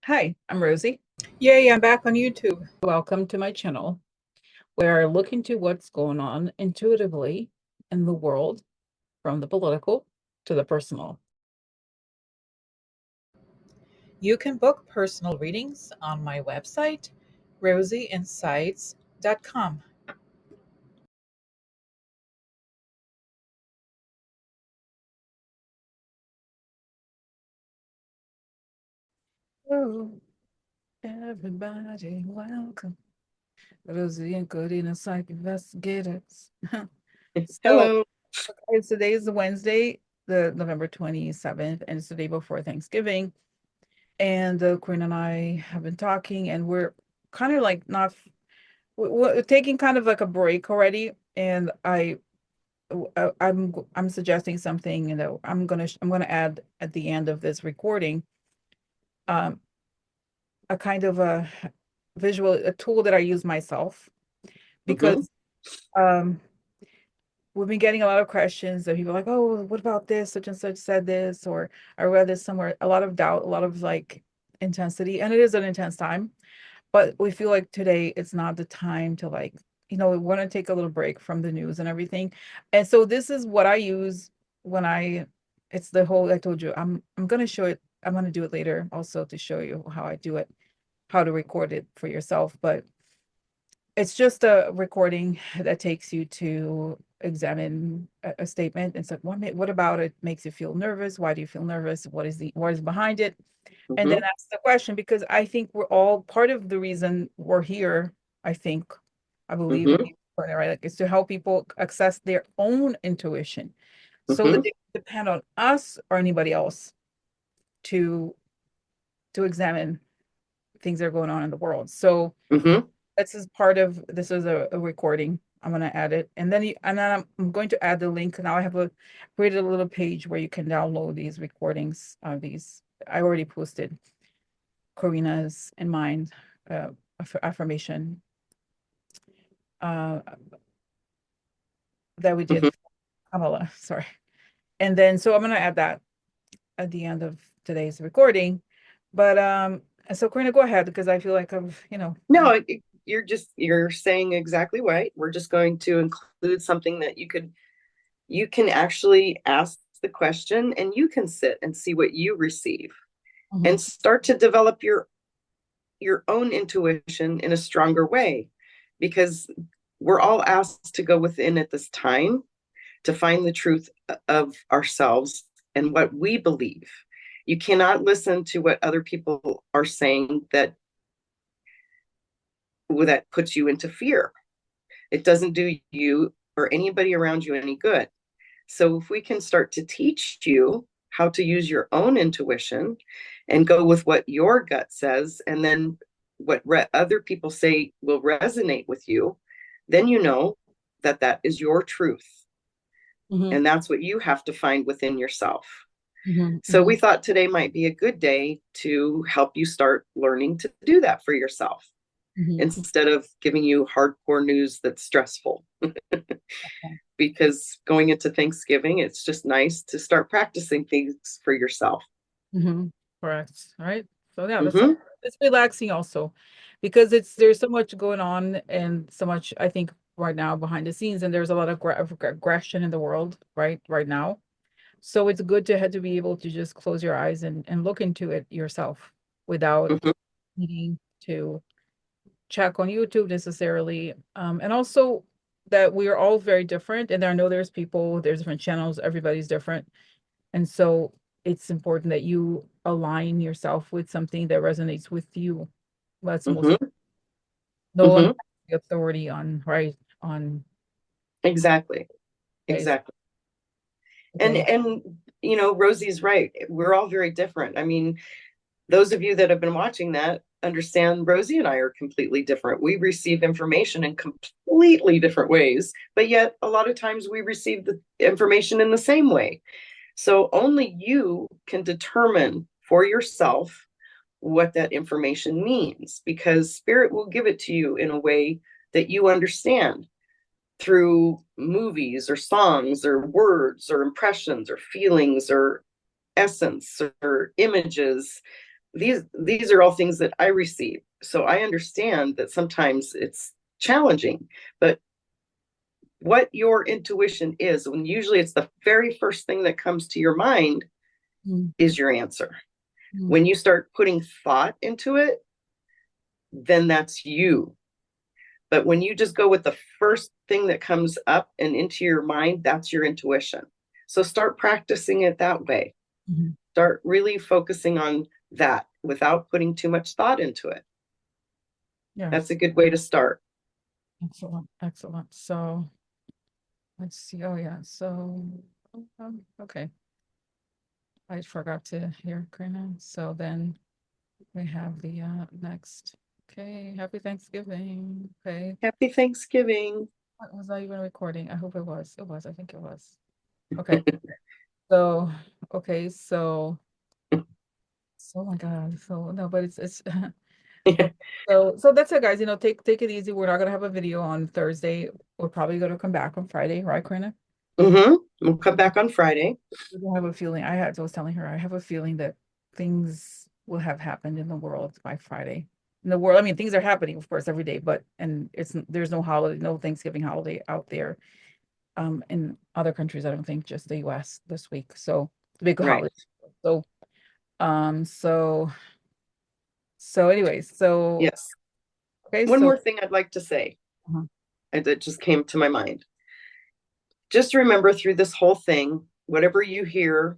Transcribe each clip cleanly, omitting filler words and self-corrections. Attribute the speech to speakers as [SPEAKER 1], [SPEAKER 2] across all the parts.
[SPEAKER 1] Hi, I'm Rosie.
[SPEAKER 2] Yay, I'm back on YouTube.
[SPEAKER 1] Welcome to my channel where I look into what's going on intuitively in the world, from the political to the personal.
[SPEAKER 2] You can book personal readings on my website, rosieinsights.com.
[SPEAKER 1] Oh, everybody, welcome. Rosie and Corina, psych investigators. So,
[SPEAKER 3] Hello.
[SPEAKER 1] okay, today is Wednesday, the November 27th, and it's the day before Thanksgiving. And Corina and I have been talking, and we're kind of like not, we're taking kind of like a break already. And I'm suggesting something, I'm gonna add at the end of this recording, um, a kind of a tool that I use myself
[SPEAKER 3] Mm-hmm.
[SPEAKER 1] because um, we've been getting a lot of questions of people like, oh, what about this? Such and such said this, or I read this somewhere. A lot of doubt, a lot of like intensity, and it is an intense time. But we feel like today it's not the time to like, we want to take a little break from the news and everything. And so this is what I use when it's the whole, I told you, I'm gonna show it, I'm gonna do it later also to show you how I do it, how to record it for yourself. But it's just a recording that takes you to examine a statement. It's like, what about it makes you feel nervous? Why do you feel nervous? What is behind it? And then
[SPEAKER 3] Mm-hmm.
[SPEAKER 1] ask the question, because I think we're all part of the reason we're here. I think, I believe in
[SPEAKER 3] Mm-hmm.
[SPEAKER 1] you, right? Like, it's to help people access their own intuition so that
[SPEAKER 3] Mm-hmm.
[SPEAKER 1] they can depend on us or anybody else to examine things that are going on in the world. So
[SPEAKER 3] Mm-hmm.
[SPEAKER 1] this is a recording. I'm gonna add it, and then I'm going to add the link. Now I have created a little page where you can download these recordings. These I already posted Corina's and mine, affirmation uh, that we
[SPEAKER 3] Mm-hmm.
[SPEAKER 1] did, Kamala, sorry. And then, so I'm gonna add that at the end of today's recording. But so Corina, go ahead, because I feel like
[SPEAKER 3] No, you're saying exactly right. We're just going to include something that you can actually ask the question, and you can sit and see what you receive
[SPEAKER 1] Mhm,
[SPEAKER 3] and start to develop your own intuition in a stronger way, because we're all asked to go within at this time to find the truth of ourselves and what we believe. You cannot listen to what other people are saying that puts you into fear. It doesn't do you or anybody around you any good. So if we can start to teach you how to use your own intuition and go with what your gut says, and then what other people say will resonate with you, then you know that that is your truth.
[SPEAKER 1] mhm,
[SPEAKER 3] And that's what you have to find within yourself.
[SPEAKER 1] mhm,
[SPEAKER 3] So we
[SPEAKER 1] mhm,
[SPEAKER 3] thought today might be a good day to help you start learning to do that for yourself
[SPEAKER 1] mhm.
[SPEAKER 3] instead of giving you hardcore news that's stressful.
[SPEAKER 1] Okay.
[SPEAKER 3] Because going into Thanksgiving, it's just nice to start practicing things for yourself.
[SPEAKER 1] Mhm. Correct. All right. So yeah, that's
[SPEAKER 3] Mm-hmm.
[SPEAKER 1] it's relaxing also, because there's so much going on and so much, I think, right now behind the scenes, and there's a lot of aggression in the world right now. So it's good to have to be able to just close your eyes and look into it yourself without
[SPEAKER 3] Mm-hmm.
[SPEAKER 1] needing to check on YouTube necessarily. And also that we are all very different, and I know there's different channels, everybody's different. And so it's important that you align yourself with something that resonates with you. That's most,
[SPEAKER 3] Mm-hmm.
[SPEAKER 1] no one has
[SPEAKER 3] Mm-hmm.
[SPEAKER 1] the authority on, right, on,
[SPEAKER 3] Exactly.
[SPEAKER 1] okay,
[SPEAKER 3] Exactly. And
[SPEAKER 1] okay.
[SPEAKER 3] and Rosie's right. We're all very different. I mean, those of you that have been watching that understand Rosie and I are completely different. We receive information in completely different ways, but yet a lot of times we receive the information in the same way. So only you can determine for yourself what that information means, because spirit will give it to you in a way that you understand through movies or songs or words or impressions or feelings or essence or images these are all things that I receive. So I understand that sometimes it's challenging, but what your intuition is, when usually it's the very first thing that comes to your mind,
[SPEAKER 1] Mm,
[SPEAKER 3] is your answer.
[SPEAKER 1] mm,
[SPEAKER 3] When you start putting thought into it, then that's you. But when you just go with the first thing that comes up and into your mind, that's your intuition. So start practicing it that way.
[SPEAKER 1] mhm.
[SPEAKER 3] Start really focusing on that without putting too much thought into it. That's
[SPEAKER 1] Yes.
[SPEAKER 3] a good way to start.
[SPEAKER 1] Excellent. Excellent. So let's see. Oh yeah. So okay. I forgot to hear Karina. So then we have the next. Okay. Happy Thanksgiving. Okay.
[SPEAKER 3] Happy Thanksgiving.
[SPEAKER 1] Was I even recording? I hope it was. It was. I think it was. Okay. So okay. So my God. So no, but it's okay. So that's it, guys. Take it easy. We're not gonna have a video on Thursday. We're probably gonna come back on Friday, right, Karina?
[SPEAKER 3] We'll come back on Friday.
[SPEAKER 1] I have a feeling. I was telling her, I have a feeling that things will have happened in the world by Friday. In the world, I mean, things are happening, of course, every day, but there's no holiday, no Thanksgiving holiday out there. In other countries, I don't think, just the US this week. So the big
[SPEAKER 3] Right.
[SPEAKER 1] holiday. So um, so anyways, so
[SPEAKER 3] Yes.
[SPEAKER 1] okay,
[SPEAKER 3] One
[SPEAKER 1] so
[SPEAKER 3] more thing I'd like to say
[SPEAKER 1] uh-huh.
[SPEAKER 3] that just came to my mind. Just remember through this whole thing, whatever you hear,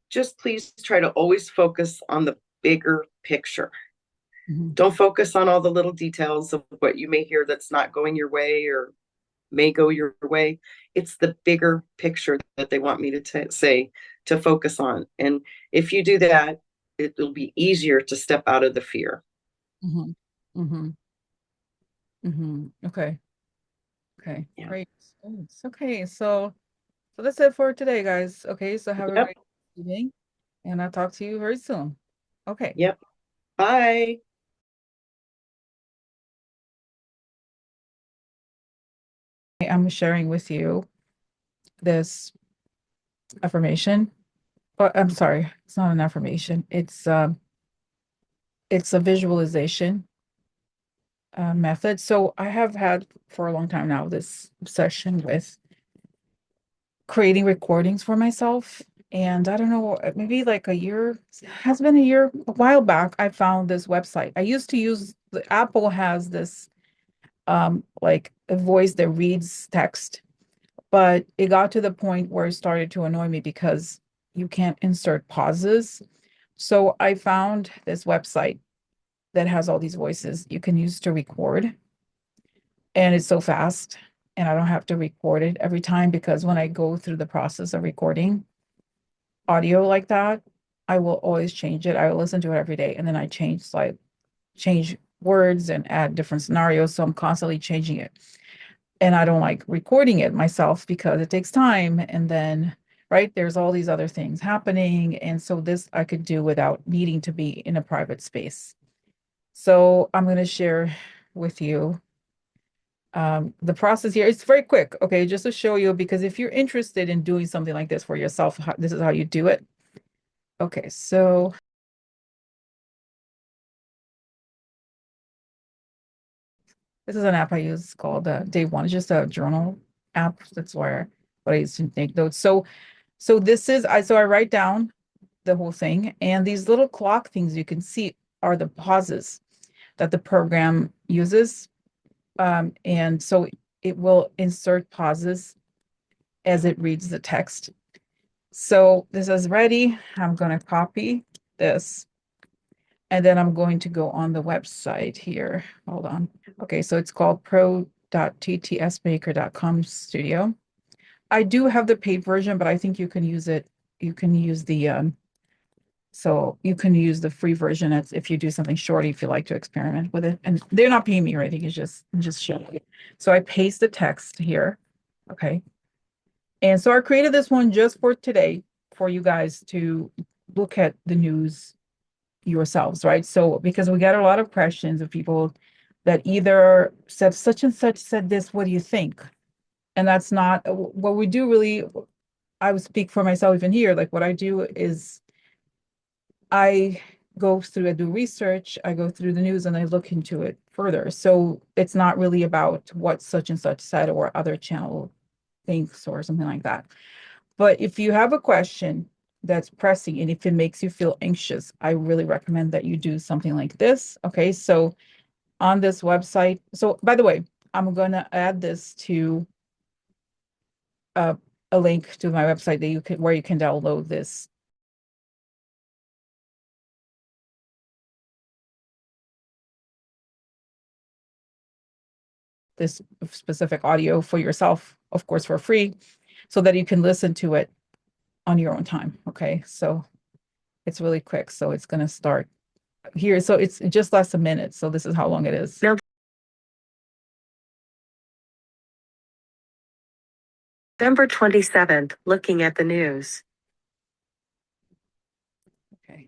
[SPEAKER 3] just please try to always focus on the bigger picture.
[SPEAKER 1] Mhm,
[SPEAKER 3] Don't focus on all the little details of what you may hear that's not going your way or may go your way. It's the bigger picture that they want me to say to focus on. And if you do that, it'll be easier to step out of the fear.
[SPEAKER 1] mhm, mhm, mhm. Okay. Okay,
[SPEAKER 3] Yeah.
[SPEAKER 1] great. Thanks. Okay, so that's it for today, guys. Okay, so have a
[SPEAKER 3] Yep.
[SPEAKER 1] great evening, and I'll talk to you very soon. Okay.
[SPEAKER 3] Yep. Bye.
[SPEAKER 1] I'm sharing with you this affirmation. But I'm sorry, it's not an affirmation. It's a visualization method. So I have had for a long time now this obsession with creating recordings for myself. And I don't know, maybe like a year, has been a year, a while back, I found this website. I used to use the Apple has this like a voice that reads text, but it got to the point where it started to annoy me because you can't insert pauses. So I found this website that has all these voices you can use to record, and it's so fast, and I don't have to record it every time because when I go through the process of recording audio like that, I will always change it. I will listen to it every day, and then I change words and add different scenarios. So I'm constantly changing it. And I don't like recording it myself because it takes time. And then, right, there's all these other things happening. And so this I could do without needing to be in a private space. So I'm going to share with you the process here. It's very quick, okay, just to show you, because if you're interested in doing something like this for yourself, this is how you do it. Okay, so this is an app I use called Day One. It's just a journal app. That's where what I use to take notes. So this is so I write down the whole thing, and these little clock things you can see are the pauses that the program uses. And so it will insert pauses as it reads the text. So this is ready. I'm going to copy this, and then I'm going to go on the website here. Hold on. Okay, so it's called pro.ttsmaker.com studio. I do have the paid version, but I think you can use it. You can use so you can use the free version if you do something short, if you like to experiment with it. And they're not paying me or anything, it's just showing you. So I paste the text here. Okay. And so I created this one just for today for you guys to look at the news yourselves, right? So because we get a lot of questions of people that either said such and such said this, what do you think? And that's not what we do really. I would speak for myself even here. Like what I do is I go through and do research, I go through the news and I look into it further. So it's not really about what such and such said or other channel thinks or something like that. But if you have a question that's pressing and if it makes you feel anxious, I really recommend that you do something like this. Okay, so on this website, so by the way, I'm gonna add this to a link to my website that you can where you can download this specific audio for yourself, of course, for free, so that you can listen to it on your own time. Okay, so it's really quick. So it's going to start here. So it's just less a minute. So this is how long it is.
[SPEAKER 4] November 27th, looking at the news.
[SPEAKER 1] Okay.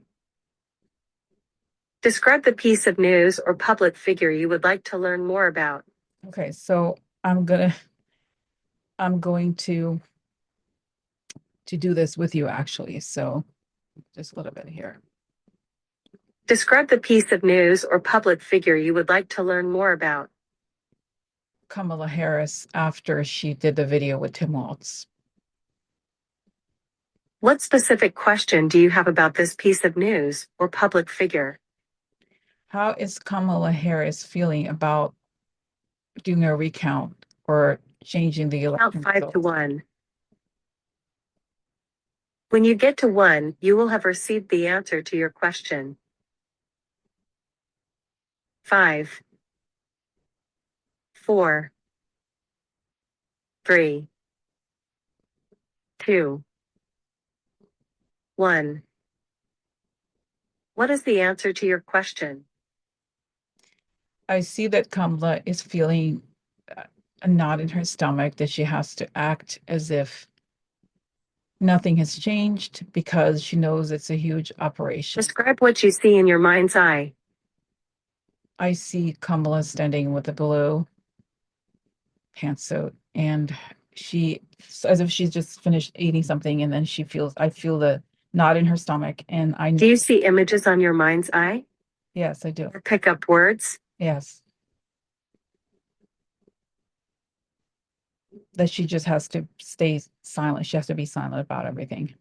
[SPEAKER 4] Describe the piece of news or public figure you would like to learn more about.
[SPEAKER 1] Okay, so I'm going to do this with you actually. So just a little bit here.
[SPEAKER 4] Describe the piece of news or public figure you would like to learn more about.
[SPEAKER 1] Kamala Harris after she did the video with Tim Walz.
[SPEAKER 4] What specific question do you have about this piece of news or public figure?
[SPEAKER 1] How is Kamala Harris feeling about doing a recount or changing the election
[SPEAKER 4] Count 5 to
[SPEAKER 1] results?
[SPEAKER 4] 1. When you get to 1, you will have received the answer to your question. 5, 4, 3, 2, 1. What is the answer to your question?
[SPEAKER 1] I see that Kamala is feeling a knot in her stomach, that she has to act as if nothing has changed because she knows it's a huge operation.
[SPEAKER 4] Describe what you see in your mind's eye.
[SPEAKER 1] I see Kamala standing with a blue pantsuit, and she, as if she's just finished eating something, and then I feel the knot in her stomach, and I know.
[SPEAKER 4] Do you see images on your mind's eye?
[SPEAKER 1] Yes, I do.
[SPEAKER 4] Or pick up words?
[SPEAKER 1] Yes. That she just has to stay silent. She has to be silent about everything.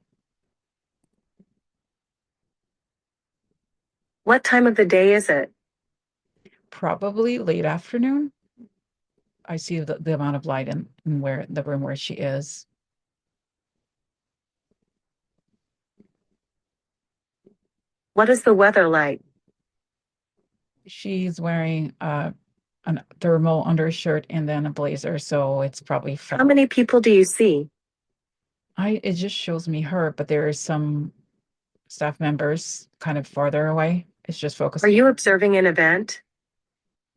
[SPEAKER 4] What time of the day is it?
[SPEAKER 1] Probably late afternoon. I see the amount of light in where the room where she is.
[SPEAKER 4] What is the weather like?
[SPEAKER 1] She's wearing a thermal undershirt and then a blazer, so it's probably
[SPEAKER 4] How
[SPEAKER 1] fall.
[SPEAKER 4] many people do you see?
[SPEAKER 1] It just shows me her, but there are some staff members kind of farther away. It's just focused.
[SPEAKER 4] Are you observing an event?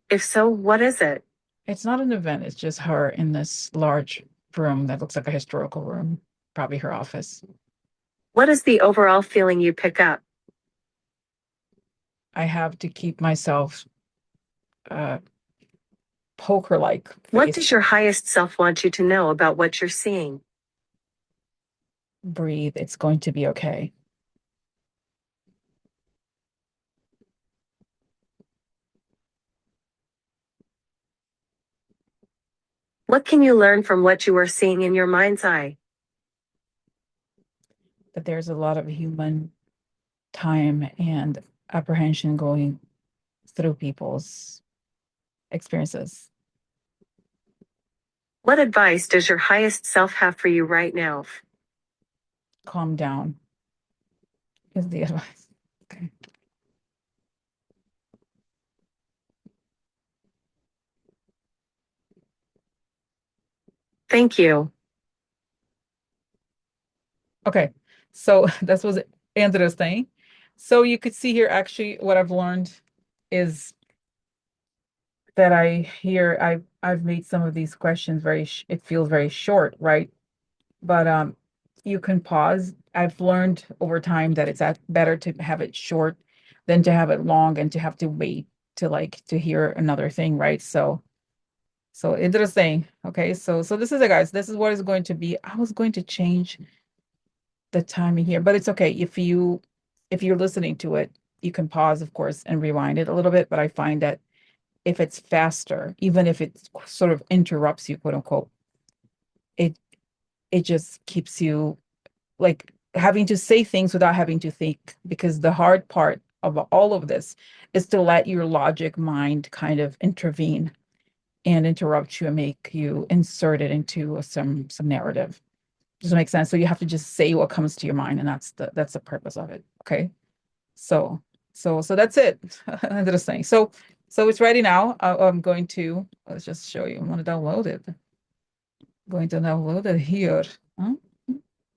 [SPEAKER 4] If so, what is it?
[SPEAKER 1] It's not an event, it's just her in this large room that looks like a historical room, probably her office.
[SPEAKER 4] What is the overall feeling you pick up?
[SPEAKER 1] I have to keep myself poker-like
[SPEAKER 4] What
[SPEAKER 1] face.
[SPEAKER 4] does your highest self want you to know about what you're seeing?
[SPEAKER 1] Breathe, it's going to be okay.
[SPEAKER 4] What can you learn from what you are seeing in your mind's eye?
[SPEAKER 1] That there's a lot of human time and apprehension going through people's experiences.
[SPEAKER 4] What advice does your highest self have for you right now?
[SPEAKER 1] Calm down is the advice. Okay.
[SPEAKER 4] Thank you.
[SPEAKER 1] Okay, so this was interesting. So you could see here actually what I've learned is that I've made some of these questions it feels very short, right? But you can pause. I've learned over time that it's better to have it short than to have it long and to have to wait to hear another thing, right? So interesting. Okay, so this is it, guys. This is what it's going to be. I was going to change the timing here, but it's okay if you're listening to it You can pause, of course, and rewind it a little bit, but I find that if it's faster, even if it sort of interrupts you, quote unquote, it it just keeps you like having to say things without having to think, because the hard part of all of this is to let your logic mind kind of intervene and interrupt you and make you insert it into some narrative. Does that make sense? So you have to just say what comes to your mind, and that's the purpose of it. Okay. So so that's it. Interesting. So it's ready now. I'm going to let's just show you. I'm going to download it. Going to download it here. Huh?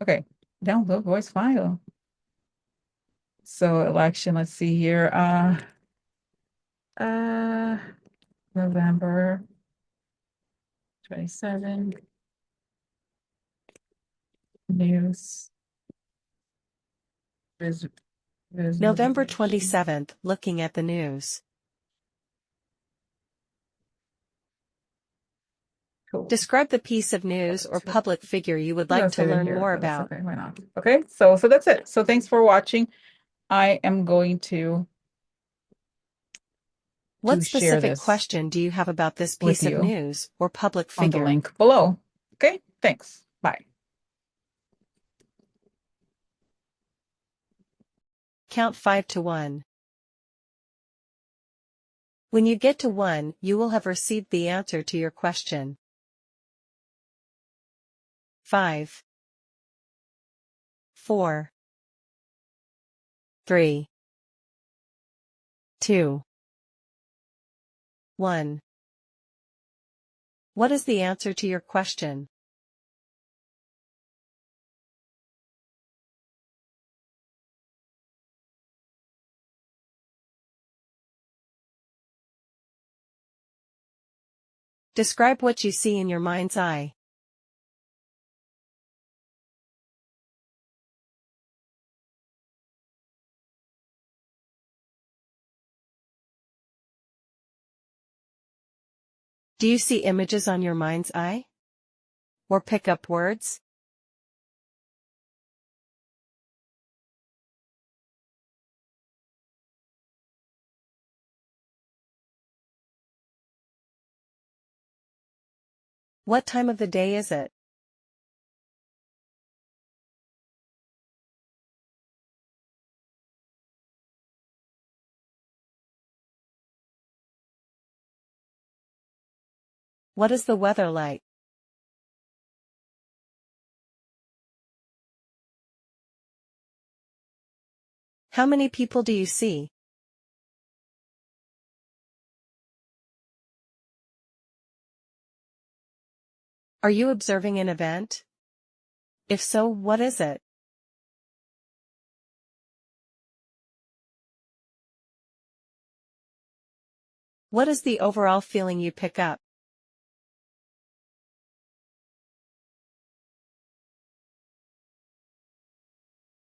[SPEAKER 1] Okay. Download voice file. So election, let's see here. Uh November 27 news. Vis,
[SPEAKER 4] November
[SPEAKER 1] visualization.
[SPEAKER 4] 27th, looking at the news.
[SPEAKER 1] Cool.
[SPEAKER 4] Describe the piece of news or public figure you would
[SPEAKER 1] I'm gonna
[SPEAKER 4] like to
[SPEAKER 1] save it
[SPEAKER 4] learn
[SPEAKER 1] here,
[SPEAKER 4] more
[SPEAKER 1] but that's
[SPEAKER 4] about.
[SPEAKER 1] okay. Why not? Okay, so that's it. So thanks for watching. I am going to
[SPEAKER 4] What
[SPEAKER 1] share
[SPEAKER 4] specific
[SPEAKER 1] this
[SPEAKER 4] question do you have about this
[SPEAKER 1] with
[SPEAKER 4] piece of
[SPEAKER 1] you
[SPEAKER 4] news or public
[SPEAKER 1] on the
[SPEAKER 4] figure?
[SPEAKER 1] link below. Okay, thanks. Bye.
[SPEAKER 4] Count 5 to 1. When you get to 1, you will have received the answer to your question. 5, 4, 3, 2, 1. What is the answer to your question? Describe what you see in your mind's eye. Do you see images on your mind's eye? Or pick up words? What time of the day is it? What is the weather like? How many people do you see? Are you observing an event? If so, what is it? What is the overall feeling you pick up?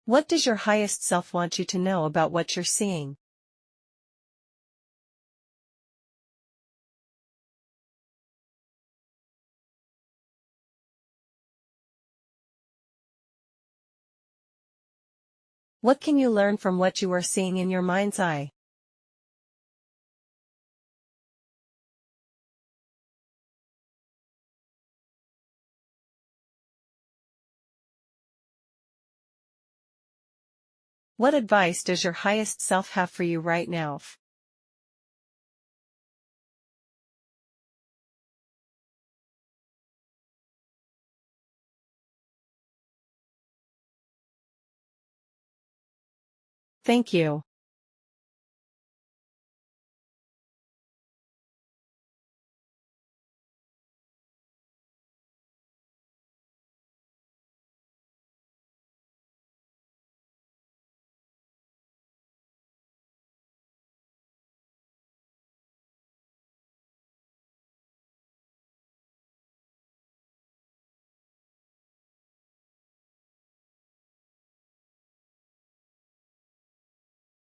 [SPEAKER 4] What does your highest self want you to know about what you're seeing? What can you learn from what you are seeing in your mind's eye? What advice does your highest self have for you right now? Thank you.